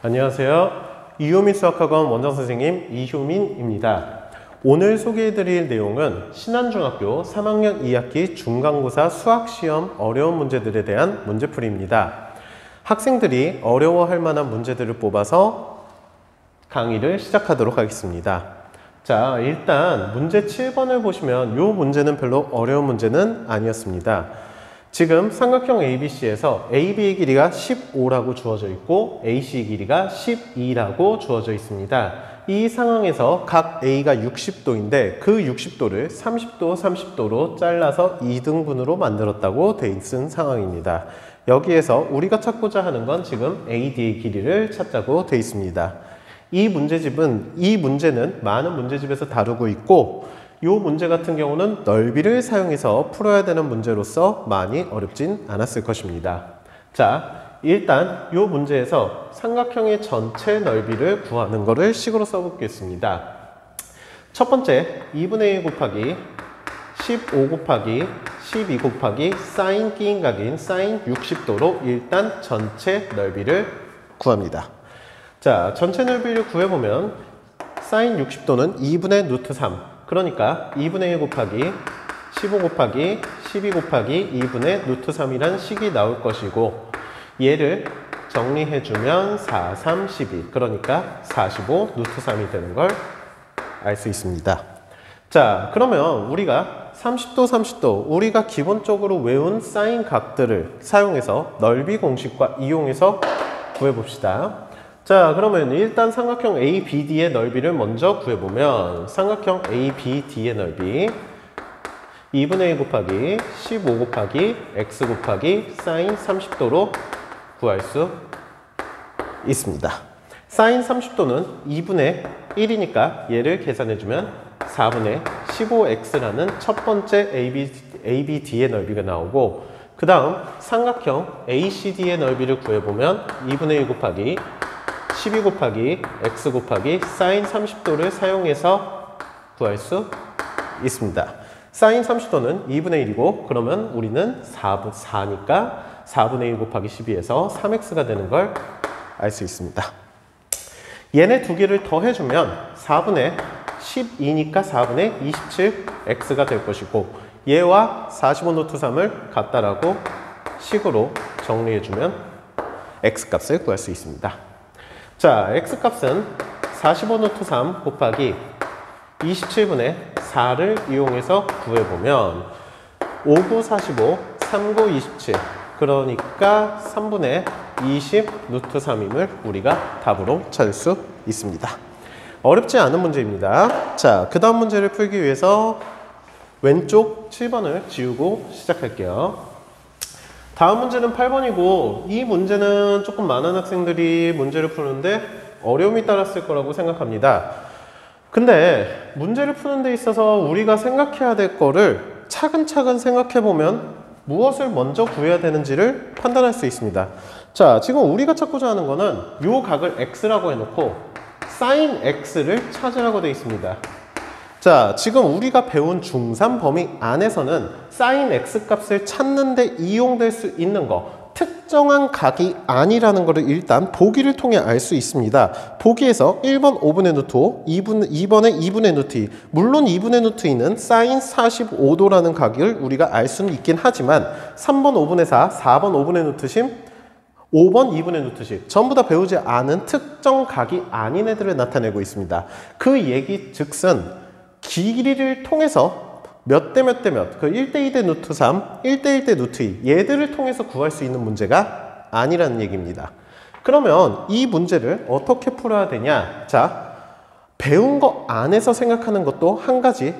안녕하세요. 이효민 수학학원 원장선생님 이효민입니다. 오늘 소개해드릴 내용은 신안중학교 3학년 2학기 중간고사 수학시험 어려운 문제들에 대한 문제풀이입니다. 학생들이 어려워할 만한 문제들을 뽑아서 강의를 시작하도록 하겠습니다. 자, 일단 문제 7번을 보시면 이 문제는 별로 어려운 문제는 아니었습니다. 지금 삼각형 ABC에서 AB의 길이가 15라고 주어져 있고 AC의 길이가 12라고 주어져 있습니다. 이 상황에서 각 A가 60도인데 그 60도를 30도, 30도로 잘라서 2등분으로 만들었다고 돼 있는 상황입니다. 여기에서 우리가 찾고자 하는 건 지금 AD의 길이를 찾자고 돼 있습니다. 이 문제는 많은 문제집에서 다루고 있고 이 문제 같은 경우는 넓이를 사용해서 풀어야 되는 문제로서 많이 어렵진 않았을 것입니다. 자, 일단 이 문제에서 삼각형의 전체 넓이를 구하는 것을 식으로 써보겠습니다. 첫 번째, 2분의 1 곱하기 15 곱하기 12 곱하기 사인 끼인 각인 사인 60도로 일단 전체 넓이를 구합니다. 자, 전체 넓이를 구해보면 사인 60도는 2분의 루트 3 그러니까 2분의 1 곱하기 15 곱하기 12 곱하기 2분의 루트 3이란 식이 나올 것이고 얘를 정리해주면 4, 3, 12 그러니까 45 루트 3이 되는 걸 알 수 있습니다. 자, 그러면 우리가 30도, 30도 우리가 기본적으로 외운 사인 각들을 사용해서 넓이 공식과 이용해서 구해봅시다. 자, 그러면 일단 삼각형 ABD의 넓이를 먼저 구해보면 삼각형 ABD의 넓이 2분의 1 곱하기 15 곱하기 x 곱하기 사인 30도로 구할 수 있습니다. 사인 30도는 2분의 1이니까 얘를 계산해주면 4분의 15x라는 첫 번째 ABD의 넓이가 나오고 그 다음 삼각형 ACD의 넓이를 구해보면 2분의 1 곱하기 12 곱하기 x 곱하기 사인 30도를 사용해서 구할 수 있습니다. 사인 30도는 2분의 1이고 그러면 우리는 4니까 4분의 1 곱하기 12에서 3x가 되는 걸 알 수 있습니다. 얘네 두 개를 더해주면 4분의 12니까 4분의 27x가 될 것이고 얘와 45 노트 3을 같다라고 식으로 정리해주면 x값을 구할 수 있습니다. 자, x값은 45 노트 3 곱하기 27분의 4를 이용해서 구해보면 59, 45, 39, 27 그러니까 3분의 20 루트 3임을 우리가 답으로 찾을 수 있습니다. 어렵지 않은 문제입니다. 자, 그 다음 문제를 풀기 위해서 왼쪽 7번을 지우고 시작할게요. 다음 문제는 8번이고 이 문제는 조금 많은 학생들이 문제를 푸는데 어려움이 따랐을 거라고 생각합니다. 근데 문제를 푸는 데 있어서 우리가 생각해야 될 거를 차근차근 생각해보면 무엇을 먼저 구해야 되는지를 판단할 수 있습니다. 자, 지금 우리가 찾고자 하는 거는 요 각을 x라고 해놓고 sin x를 찾으라고 되어 있습니다. 자, 지금 우리가 배운 중3 범위 안에서는 sin x 값을 찾는 데 이용될 수 있는 거 특정한 각이 아니라는 것을 일단 보기를 통해 알 수 있습니다. 보기에서 1번 5분의 루트 5, 2번에 2분의 루트 2 물론 2분의 루트 2는 sin 45도라는 각을 우리가 알 수는 있긴 하지만 3번 5분의 4, 4번 5분의 루트 10 5번 2분의 루트 10 전부 다 배우지 않은 특정 각이 아닌 애들을 나타내고 있습니다. 그 얘기 즉슨 길이를 통해서 몇 대 몇 대 몇, 그 1대 2대 루트 3, 1대 1대 루트 2 얘들을 통해서 구할 수 있는 문제가 아니라는 얘기입니다. 그러면 이 문제를 어떻게 풀어야 되냐? 자, 배운 거 안에서 생각하는 것도 한 가지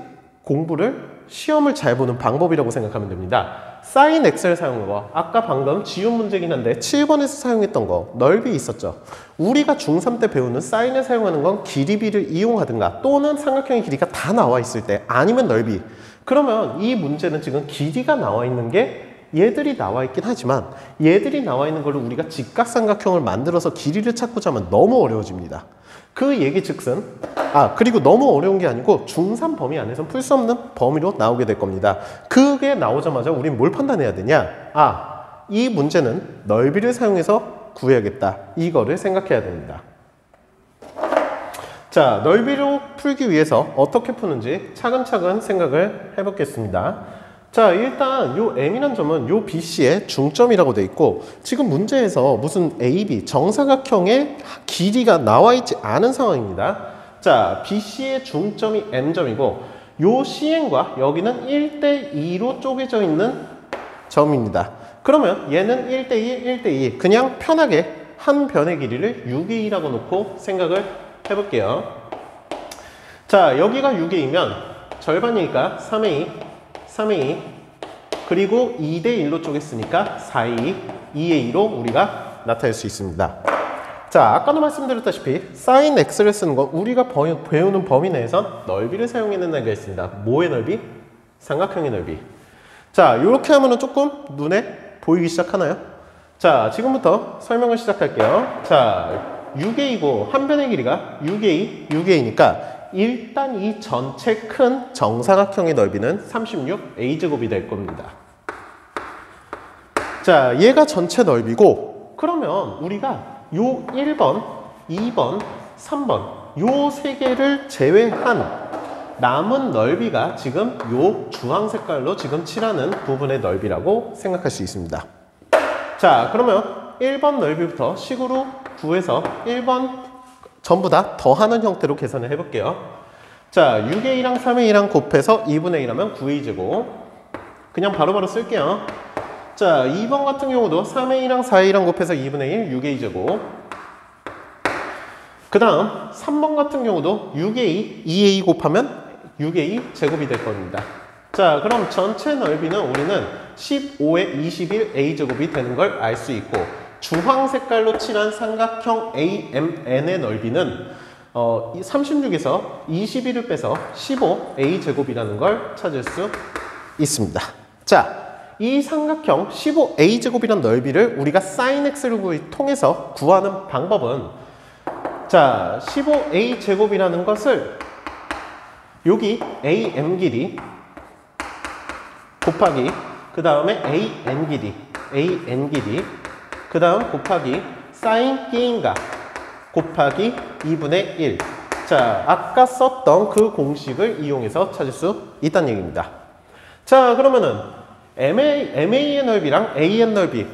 공부를 시험을 잘 보는 방법이라고 생각하면 됩니다. sin x를 사용한 거 아까 방금 지운 문제긴 한데 7번에서 사용했던 거 넓이 있었죠. 우리가 중3 때 배우는 sin을 사용하는 건 길이비를 이용하든가 또는 삼각형의 길이가 다 나와 있을 때 아니면 넓이 그러면 이 문제는 지금 길이가 나와 있는 게 얘들이 나와 있긴 하지만 얘들이 나와 있는 거를 우리가 직각삼각형을 만들어서 길이를 찾고자 하면 너무 어려워집니다. 그 얘기 즉슨 그리고 너무 어려운 게 아니고 중3 범위 안에서는 풀 수 없는 범위로 나오게 될 겁니다. 그게 나오자마자 우린 뭘 판단해야 되냐? 이 문제는 넓이를 사용해서 구해야겠다. 이거를 생각해야 됩니다. 자, 넓이로 풀기 위해서 어떻게 푸는지 차근차근 생각을 해보겠습니다. 자, 일단 요 M이란 점은 요 BC의 중점이라고 돼 있고, 지금 문제에서 무슨 AB 정사각형의 길이가 나와 있지 않은 상황입니다. 자, BC의 중점이 M점이고 요 CN과 여기는 1대2로 쪼개져 있는 점입니다. 그러면 얘는 1대2, 1대2 그냥 편하게 한 변의 길이를 6A라고 놓고 생각을 해볼게요. 자, 여기가 6A면 절반이니까 3A, 3A 그리고 2대1로 쪼갰으니까 4A, 2A로 우리가 나타낼 수 있습니다. 자, 아까도 말씀드렸다시피 sin x를 쓰는 건 우리가 배우는 범위 내에선 넓이를 사용해내는 게 있습니다. 뭐의 넓이? 삼각형의 넓이. 자, 이렇게 하면은 조금 눈에 보이기 시작하나요? 자, 지금부터 설명을 시작할게요. 자, 6A고 한 변의 길이가 6A, 6A니까 일단 이 전체 큰 정사각형의 넓이는 36A제곱이 될 겁니다. 자, 얘가 전체 넓이고, 그러면 우리가 요 1번, 2번, 3번 요 세 개를 제외한 남은 넓이가 지금 요 주황 색깔로 지금 칠하는 부분의 넓이라고 생각할 수 있습니다. 자, 그러면 1번 넓이부터 식으로 구해서 1번 전부 다 더하는 형태로 계산을 해볼게요. 자, 6A랑 3A랑 곱해서 2분의 1하면 9A제곱. 그냥 바로바로 쓸게요. 자, 2번 같은 경우도 3A랑 4A랑 곱해서 2분의 1, 6A제곱. 그 다음 3번 같은 경우도 6A, 2A 곱하면 6A 제곱이 될 겁니다. 자, 그럼 전체 넓이는 우리는 15에 21A 제곱이 되는 걸 알 수 있고, 주황 색깔로 칠한 삼각형 AMN의 넓이는 36에서 21을 빼서 15A 제곱이라는 걸 찾을 수 있습니다. 자, 이 삼각형 15A 제곱이라는 넓이를 우리가 sin x를 통해서 구하는 방법은, 자, 15A 제곱이라는 것을 여기 AM 길이 곱하기 그 다음에 AN 길이 그 다음 곱하기 sin 게인가 곱하기 2분의 1. 자, 아까 썼던 그 공식을 이용해서 찾을 수 있다는 얘기입니다. 자, 그러면은 MA의 넓이랑 AN 넓이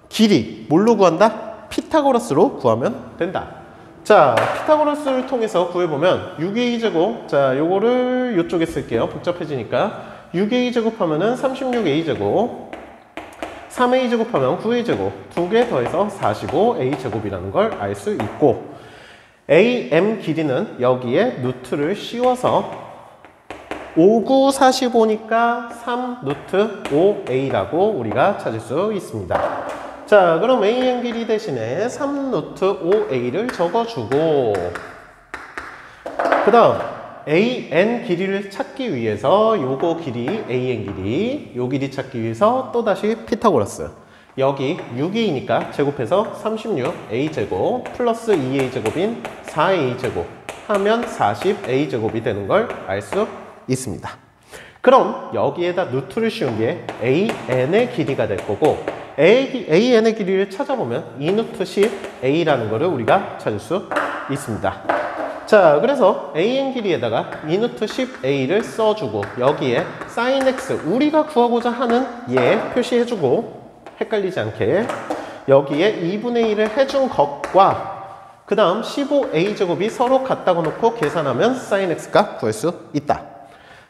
길이 뭘로 구한다? 피타고라스로 구하면 된다. 자, 피타고라스를 통해서 구해보면 6A제곱, 자, 요거를 요쪽에 쓸게요. 복잡해지니까 6A 제곱하면은 36A 제곱, 3A 제곱하면 9A 제곱, 두 개 더해서 45A 제곱이라는 걸 알 수 있고, AM 길이는 여기에 루트를 씌워서 5, 9, 45니까 3 루트 5A라고 우리가 찾을 수 있습니다. 자, 그럼 AM 길이 대신에 3 루트 5A를 적어주고, 그 다음 AN 길이를 찾기 위해서 요거 길이 AN 길이, 요 길이 찾기 위해서 또다시 피타고라스. 여기 6A니까 제곱해서 36A 제곱 플러스 2A 제곱인 4A 제곱 하면 40A 제곱이 되는 걸 알 수 있습니다. 그럼 여기에다 루트를 씌운 게 AN의 길이가 될 거고, AN의 길이를 찾아보면 2루트 10A라는 거를 우리가 찾을 수 있습니다. 자, 그래서 AN 길이에다가 2루트 10A를 써주고, 여기에 sin x 우리가 구하고자 하는 얘 표시해주고, 헷갈리지 않게 여기에 2분의 1을 해준 것과 그 다음 15A 제곱이 서로 같다고 놓고 계산하면 sin x가 구할 수 있다.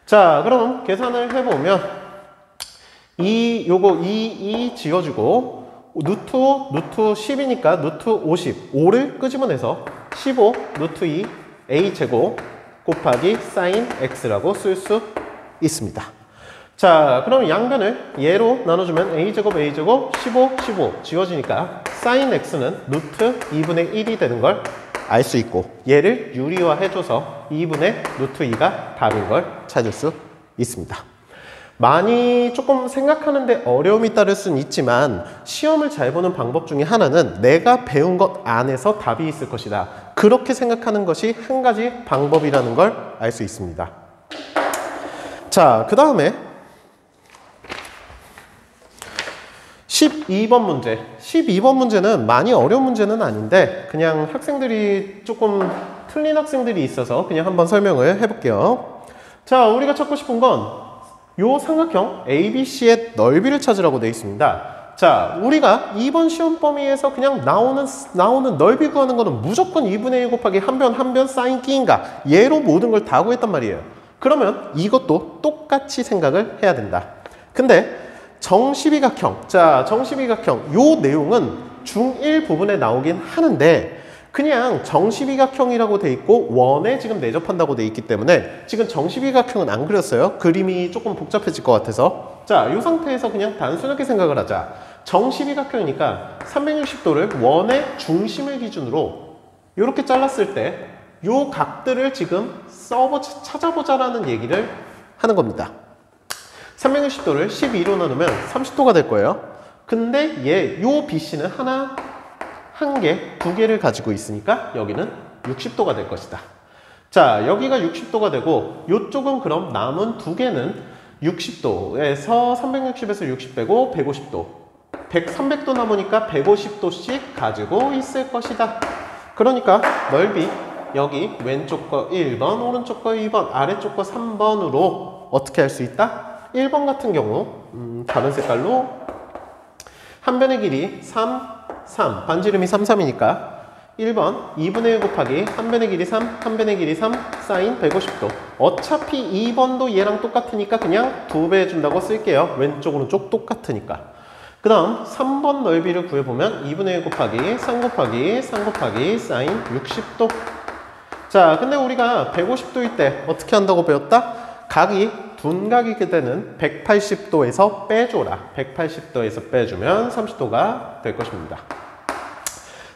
자, 그럼 계산을 해보면 요거 2 지워주고 루트 10이니까 루트 50, 5를 끄집어내서 15 루트 2 A 제곱 곱하기 sin x라고 쓸 수 있습니다. 자, 그럼 양변을 얘로 나눠주면 A 제곱 15 지워지니까 sin x는 루트 2분의 1이 되는 걸 알 수 있고, 얘를 유리화해줘서 2분의 루트 2가 답인 걸 찾을 수 있습니다. 많이 조금 생각하는데 어려움이 따를 수는 있지만, 시험을 잘 보는 방법 중에 하나는 내가 배운 것 안에서 답이 있을 것이다. 그렇게 생각하는 것이 한 가지 방법이라는 걸 알 수 있습니다. 자, 그 다음에 12번 문제. 12번 문제는 많이 어려운 문제는 아닌데 그냥 학생들이 조금 틀린 학생들이 있어서 그냥 한번 설명을 해볼게요. 자, 우리가 찾고 싶은 건 요 삼각형 ABC의 넓이를 찾으라고 되어 있습니다. 자, 우리가 이번 시험 범위에서 그냥 나오는 넓이 구하는 거는 무조건 2분의 1 곱하기 한 변 사인 끼인가 얘로 모든 걸 다 구했단 말이에요. 그러면 이것도 똑같이 생각을 해야 된다. 근데 정십이각형, 자, 정십이각형 요 내용은 중1 부분에 나오긴 하는데 그냥 정십이각형이라고 돼 있고 원에 지금 내접한다고 돼 있기 때문에 지금 정십이각형은 안 그렸어요. 그림이 조금 복잡해질 것 같아서. 자, 이 상태에서 그냥 단순하게 생각을 하자. 정십이각형이니까 360도를 원의 중심을 기준으로 이렇게 잘랐을 때 요 각들을 지금 찾아보자라는 얘기를 하는 겁니다. 360도를 12로 나누면 30도가 될 거예요. 근데 요 BC는 한 개, 두 개를 가지고 있으니까 여기는 60도가 될 것이다. 자, 여기가 60도가 되고 이쪽은 그럼 남은 두 개는 60도에서 360에서 60 빼고 150도. 300도 남으니까 150도씩 가지고 있을 것이다. 그러니까 넓이 여기 왼쪽 거 1번, 오른쪽 거 2번, 아래쪽 거 3번으로 어떻게 할 수 있다? 1번 같은 경우 다른 색깔로 한 변의 길이 3, 반지름이 3, 3이니까 1번 2분의 1 곱하기 한 변의 길이 3, 한 변의 길이 3 사인 150도. 어차피 2번도 얘랑 똑같으니까 그냥 2배 해준다고 쓸게요. 왼쪽 오른쪽 똑같으니까. 그 다음 3번 넓이를 구해보면 2분의 1 곱하기 3 곱하기 3 곱하기 사인 60도. 자, 근데 우리가 150도일 때 어떻게 한다고 배웠다? 각이 둔각이게 되는 180도에서 빼줘라. 180도에서 빼주면 30도가 될 것입니다.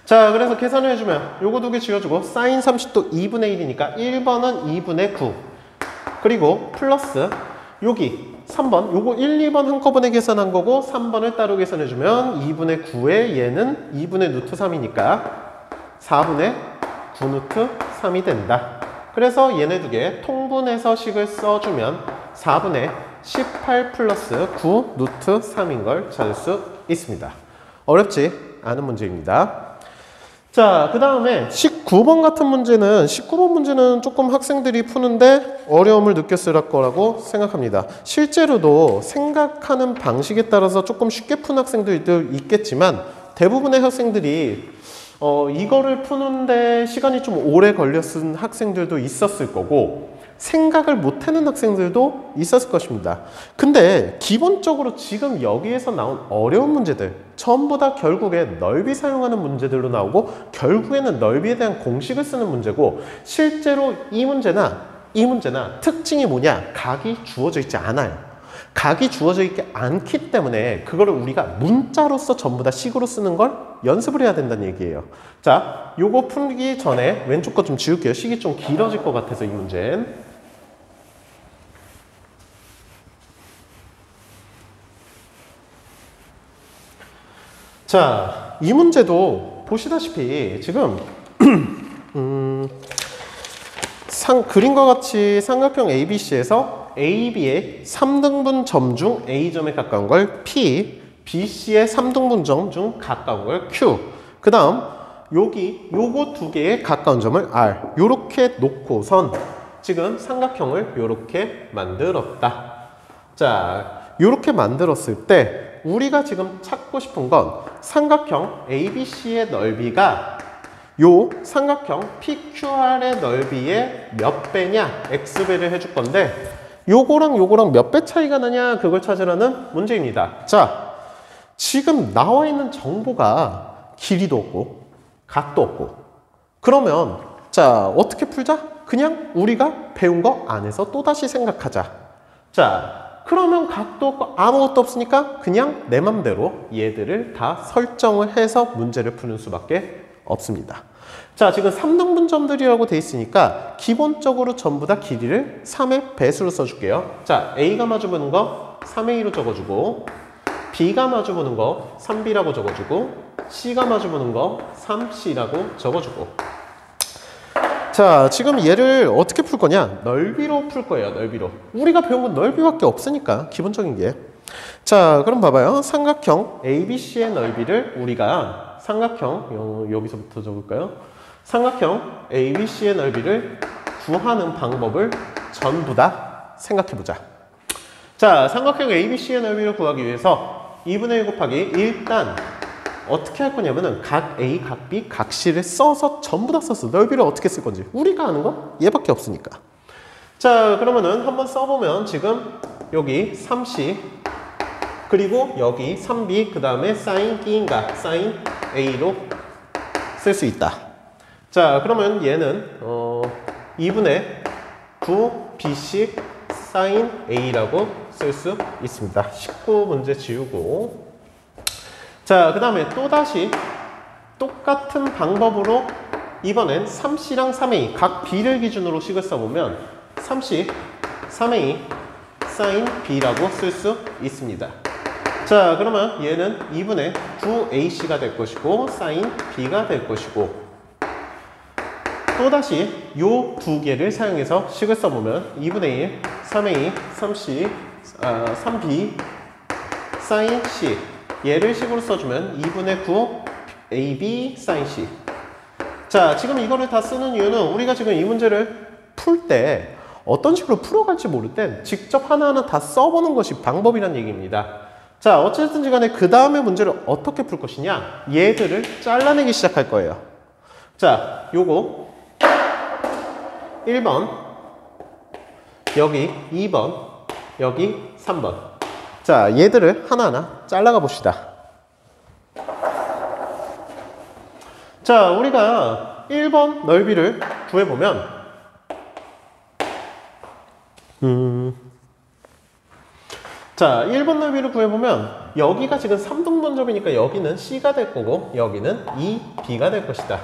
자, 그래서 계산을 해주면 요거 두 개 지워주고 사인 30도 2분의 1이니까 1번은 2분의 9 그리고 플러스 여기 3번 요거 1, 2번 한꺼번에 계산한 거고 3번을 따로 계산해주면 2분의 9에 얘는 2분의 루트 3이니까 4분의 9 루트 3이 된다. 그래서 얘네 두 개 통분해서 식을 써주면 4분의 18 플러스 9 루트 3인 걸 찾을 수 있습니다. 어렵지 않은 문제입니다. 자, 그 다음에 19번 같은 문제는 19번 문제는 조금 학생들이 푸는데 어려움을 느꼈을 거라고 생각합니다. 실제로도 생각하는 방식에 따라서 조금 쉽게 푼 학생들도 있겠지만 대부분의 학생들이 이거를 푸는데 시간이 좀 오래 걸렸은 학생들도 있었을 거고 생각을 못하는 학생들도 있었을 것입니다. 근데 기본적으로 지금 여기에서 나온 어려운 문제들 전부 다 결국에 넓이 사용하는 문제들로 나오고 결국에는 넓이에 대한 공식을 쓰는 문제고 실제로 이 문제나 특징이 뭐냐? 각이 주어져 있지 않아요. 각이 주어져 있지 않기 때문에 그거를 우리가 문자로서 전부 다 식으로 쓰는 걸 연습을 해야 된다는 얘기예요. 자, 요거 풀기 전에 왼쪽 거 좀 지울게요. 식이 좀 길어질 것 같아서 이 문제는. 자, 이 문제도 보시다시피 지금 그림과 같이 삼각형 ABC에서 AB의 3등분 점 중 A점에 가까운 걸 P, BC의 3등분 점 중 가까운 걸 Q. 그 다음 요거 두 개의 가까운 점을 R. 요렇게 놓고선 지금 삼각형을 요렇게 만들었다. 자, 요렇게 만들었을 때 우리가 지금 찾고 싶은 건 삼각형 ABC의 넓이가 요 삼각형 PQR의 넓이의 몇 배냐 X배를 해줄 건데 요거랑 몇 배 차이가 나냐 그걸 찾으라는 문제입니다. 자, 지금 나와 있는 정보가 길이도 없고 각도 없고 그러면 자, 어떻게 풀자? 그냥 우리가 배운 거 안에서 또다시 생각하자. 자, 그러면 각도 없고 아무것도 없으니까 그냥 내 맘대로 얘들을 다 설정을 해서 문제를 푸는 수밖에 없습니다. 자, 지금 3등분 점들이라고 돼 있으니까 기본적으로 전부 다 길이를 3의 배수로 써줄게요. 자, A가 마주보는 거 3A로 적어주고 B가 마주보는 거 3B라고 적어주고 C가 마주보는 거 3C라고 적어주고 자, 지금 얘를 어떻게 풀 거냐? 넓이로 풀 거예요. 넓이로. 우리가 배운 건 넓이밖에 없으니까 기본적인 게. 자, 그럼 봐봐요. 삼각형 ABC의 넓이를 우리가 삼각형 여기서부터 적을까요? 삼각형 ABC의 넓이를 구하는 방법을 전부 다 생각해보자. 자, 삼각형 ABC의 넓이를 구하기 위해서 2분의 1 곱하기 일단 어떻게 할 거냐면은 각 A, 각 B, 각 C를 써서 전부 다 썼어. 넓이를 어떻게 쓸 건지. 우리가 아는 건 얘밖에 없으니까. 자, 그러면은 한번 써보면 지금 여기 3C 그리고 여기 3B 그 다음에 사인 B인가 사인 A로 쓸 수 있다. 자, 그러면 얘는 2분의 9BC 사인 A라고 쓸 수 있습니다. 19문제 지우고. 자, 그 다음에 또다시 똑같은 방법으로 이번엔 3C랑 3A 각 B를 기준으로 식을 써보면 3C, 3A 사인 B라고 쓸 수 있습니다. 자, 그러면 얘는 2분의 9AC가 될 것이고 사인 B가 될 것이고 또다시 요 두 개를 사용해서 식을 써보면 2분의 1, 3A, 3C, 3B 사인 C 얘를 식으로 써주면 2분의 9 AB 사인 C. 자, 지금 이거를 다 쓰는 이유는 우리가 지금 이 문제를 풀 때 어떤 식으로 풀어갈지 모를 땐 직접 하나하나 다 써보는 것이 방법이란 얘기입니다. 자, 어쨌든지 간에 그 다음에 문제를 어떻게 풀 것이냐, 얘들을 잘라내기 시작할 거예요. 자, 요거 1번, 여기 2번, 여기 3번. 자, 얘들을 하나하나 잘라가 봅시다. 자, 우리가 1번 넓이를 구해보면 자, 1번 넓이를 구해보면 여기가 지금 3등분점이니까 여기는 C가 될 거고 여기는 2B가 될 것이다.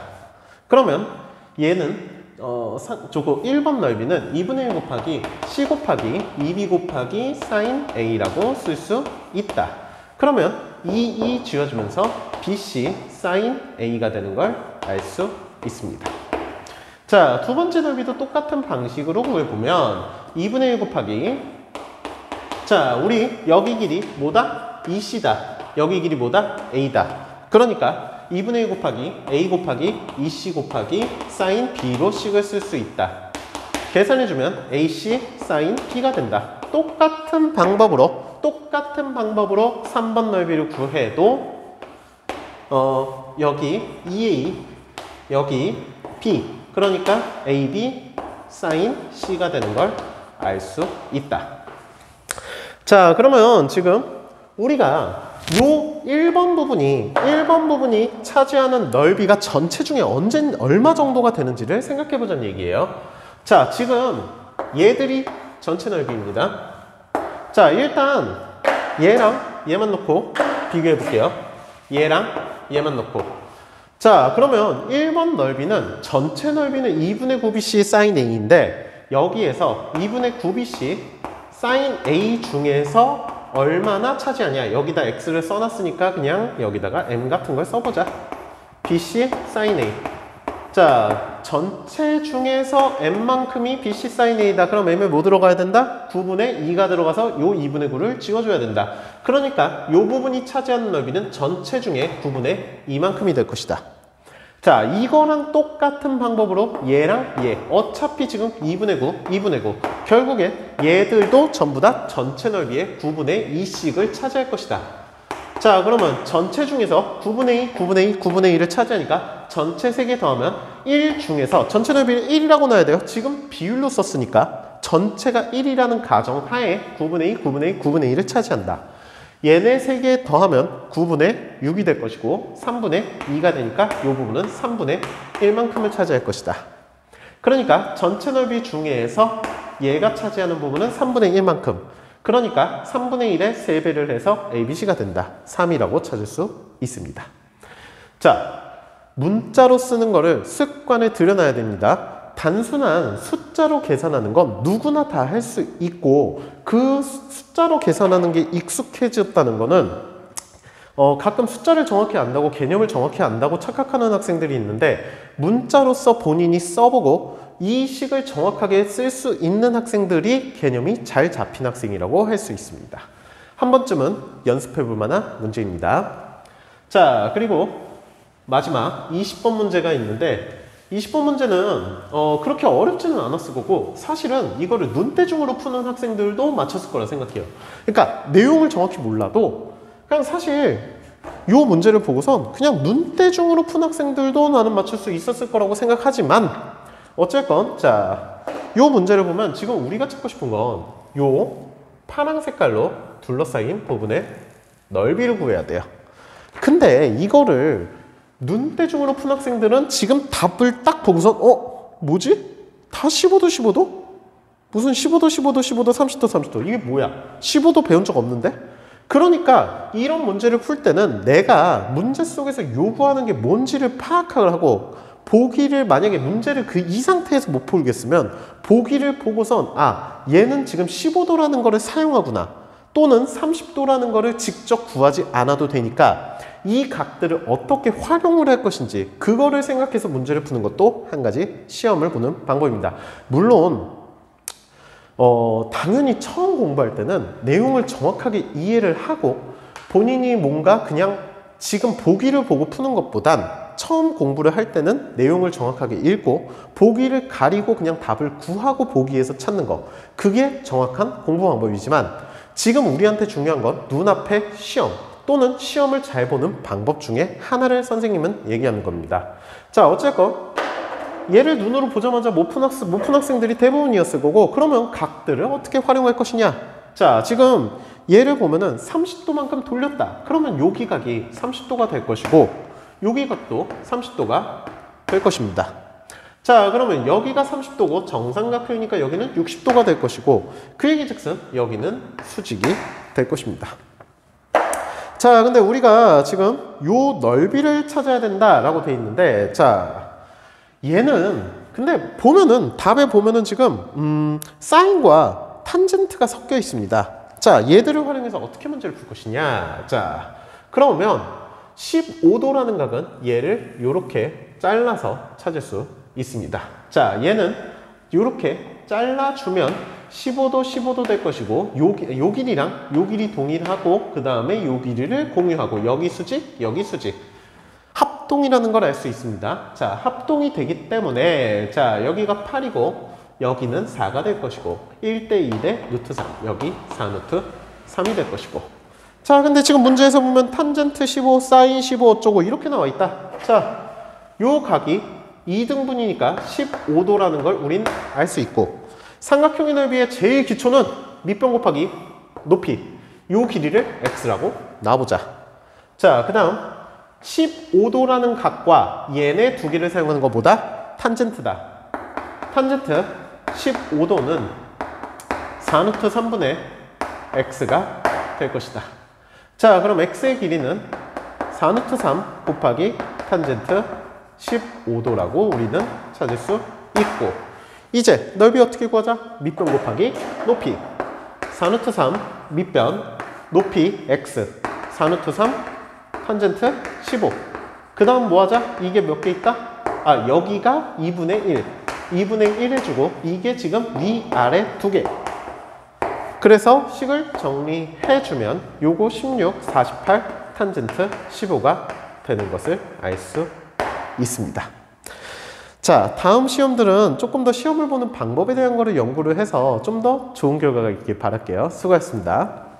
그러면 얘는 저거 1번 넓이는 2분의 1 곱하기 C 곱하기 2B 곱하기 사인 A라고 쓸 수 있다. 그러면 2 지워주면서 BC 사인 A가 되는 걸 알 수 있습니다. 자, 두 번째 넓이도 똑같은 방식으로 구해보면 2분의 1 곱하기 자, 우리 여기 길이 뭐다? 2C다. 여기 길이 뭐다? A다. 그러니까 2분의 1 곱하기 A 곱하기 2C 곱하기 사인 B로 식을 쓸 수 있다. 계산해주면 AC 사인 B가 된다. 똑같은 방법으로 3번 넓이를 구해도 여기 2A 여기 B 그러니까 AB 사인 C가 되는 걸 알 수 있다. 자, 그러면 지금 우리가 요 1번 부분이 차지하는 넓이가 전체 중에 얼마 정도가 되는지를 생각해 보자는 얘기예요. 자, 지금 얘들이 전체 넓이입니다. 자, 일단 얘랑 얘만 놓고 비교해 볼게요. 얘랑 얘만 놓고. 자, 그러면 1번 넓이는 전체 넓이는 2분의 9BC 사인 A인데 여기에서 2분의 9BC 사인 A 중에서 얼마나 차지하냐. 여기다 X를 써놨으니까 그냥 여기다가 M 같은 걸 써보자. BC 사인 A. 자, 전체 중에서 M만큼이 BC 사인 A다. 그럼 M에 뭐 들어가야 된다? 9분의 2가 들어가서 요 2분의 9를 지워줘야 된다. 그러니까 요 부분이 차지하는 넓이는 전체 중에 9분의 2만큼이 될 것이다. 자, 이거랑 똑같은 방법으로 얘랑 얘 어차피 지금 2분의 9, 2분의 9 결국에 얘들도 전부 다 전체 넓이의 9분의 2씩을 차지할 것이다. 자, 그러면 전체 중에서 9분의 2, 9분의 2, 9분의 2를 차지하니까 전체 3개 더하면 1 중에서 전체 넓이를 1이라고 넣어야 돼요. 지금 비율로 썼으니까 전체가 1이라는 가정하에 9분의 2, 9분의 2, 9분의 2를 차지한다. 얘네 3개 더하면 9분의 6이 될 것이고 3분의 2가 되니까 이 부분은 3분의 1만큼을 차지할 것이다. 그러니까 전체 넓이 중에서 얘가 차지하는 부분은 3분의 1만큼. 그러니까 3분의 1에 3배를 해서 ABC가 된다. 3이라고 찾을 수 있습니다. 자, 문자로 쓰는 거를 습관에 들여놔야 됩니다. 단순한 숫자로 계산하는 건 누구나 다 할 수 있고 그 숫자로 계산하는 게 익숙해졌다는 거는 가끔 숫자를 정확히 안다고 개념을 정확히 안다고 착각하는 학생들이 있는데 문자로서 본인이 써보고 이 식을 정확하게 쓸 수 있는 학생들이 개념이 잘 잡힌 학생이라고 할 수 있습니다. 한 번쯤은 연습해 볼 만한 문제입니다. 자, 그리고 마지막 20번 문제가 있는데 20번 문제는 그렇게 어렵지는 않았을 거고 사실은 이거를 눈대중으로 푸는 학생들도 맞췄을 거라 생각해요. 그러니까 내용을 정확히 몰라도 그냥 사실 이 문제를 보고선 그냥 눈대중으로 푼 학생들도 나는 맞출 수 있었을 거라고 생각하지만 어쨌건 자, 이 문제를 보면 지금 우리가 찾고 싶은 건 이 파란 색깔로 둘러싸인 부분의 넓이를 구해야 돼요. 근데 이거를 눈대중으로 푼 학생들은 지금 답을 딱 보고선 뭐지? 다 15도 15도? 무슨 15도 15도 15도 30도 30도 이게 뭐야? 15도 배운 적 없는데? 그러니까 이런 문제를 풀 때는 내가 문제 속에서 요구하는 게 뭔지를 파악을 하고 보기를 만약에 문제를 이 상태에서 못 풀겠으면 보기를 보고선 얘는 지금 15도라는 거를 사용하구나 또는 30도라는 거를 직접 구하지 않아도 되니까 이 각들을 어떻게 활용을 할 것인지 그거를 생각해서 문제를 푸는 것도 한 가지 시험을 보는 방법입니다. 물론 당연히 처음 공부할 때는 내용을 정확하게 이해를 하고 본인이 뭔가 그냥 지금 보기를 보고 푸는 것보단 처음 공부를 할 때는 내용을 정확하게 읽고 보기를 가리고 그냥 답을 구하고 보기에서 찾는 거 그게 정확한 공부 방법이지만 지금 우리한테 중요한 건 눈앞의 시험 또는 시험을 잘 보는 방법 중에 하나를 선생님은 얘기하는 겁니다. 자, 어쨌건 얘를 눈으로 보자마자 못 푼 학생들이 대부분이었을 거고 그러면 각들을 어떻게 활용할 것이냐? 자, 지금 얘를 보면은 30도만큼 돌렸다. 그러면 여기 각이 30도가 될 것이고 여기 각도 30도가 될 것입니다. 자, 그러면 여기가 30도고 정삼각형이니까 여기는 60도가 될 것이고 그 얘기즉슨 여기는 수직이 될 것입니다. 자, 근데 우리가 지금 요 넓이를 찾아야 된다라고 돼 있는데 자, 얘는 근데 보면은 답에 보면은 지금 사인과 탄젠트가 섞여 있습니다. 자, 얘들을 활용해서 어떻게 문제를 풀 것이냐? 자, 그러면 15도라는 각은 얘를 이렇게 잘라서 찾을 수 있습니다. 자, 얘는 이렇게 잘라주면 15도 15도 될 것이고 요 길이랑 요 길이 동일하고 그 다음에 요 길이를 공유하고 여기 수직 여기 수직 합동이라는 걸 알 수 있습니다. 자, 합동이 되기 때문에 자, 여기가 8이고 여기는 4가 될 것이고 1대 2대 루트 3 여기 4 루트 3이 될 것이고 자, 근데 지금 문제에서 보면 탄젠트 15 사인 15 어쩌고 이렇게 나와 있다. 자, 요 각이 2등분이니까 15도라는 걸 우린 알 수 있고 삼각형의 넓이의 제일 기초는 밑변 곱하기 높이 요 길이를 x라고 놔보자. 자, 그 다음 15도라는 각과 얘네 두 개를 사용하는 것보다 탄젠트다. 탄젠트 15도는 4루트 3분의 x가 될 것이다. 자, 그럼 x의 길이는 4루트 3 곱하기 탄젠트 15도라고 우리는 찾을 수 있고 이제 넓이 어떻게 구하자? 밑변 곱하기 높이 4루트 3 밑변 높이 x 4루트 3 탄젠트 15 그 다음 뭐 하자? 이게 몇 개 있다? 여기가 2분의 1 2분의 1 해주고 이게 지금 위아래 2개 그래서 식을 정리해주면 요거 16, 48 탄젠트 15가 되는 것을 알 수 있습니다. 자, 다음 시험들은 조금 더 시험을 보는 방법에 대한 거를 연구를 해서 좀 더 좋은 결과가 있길 바랄게요. 수고하셨습니다.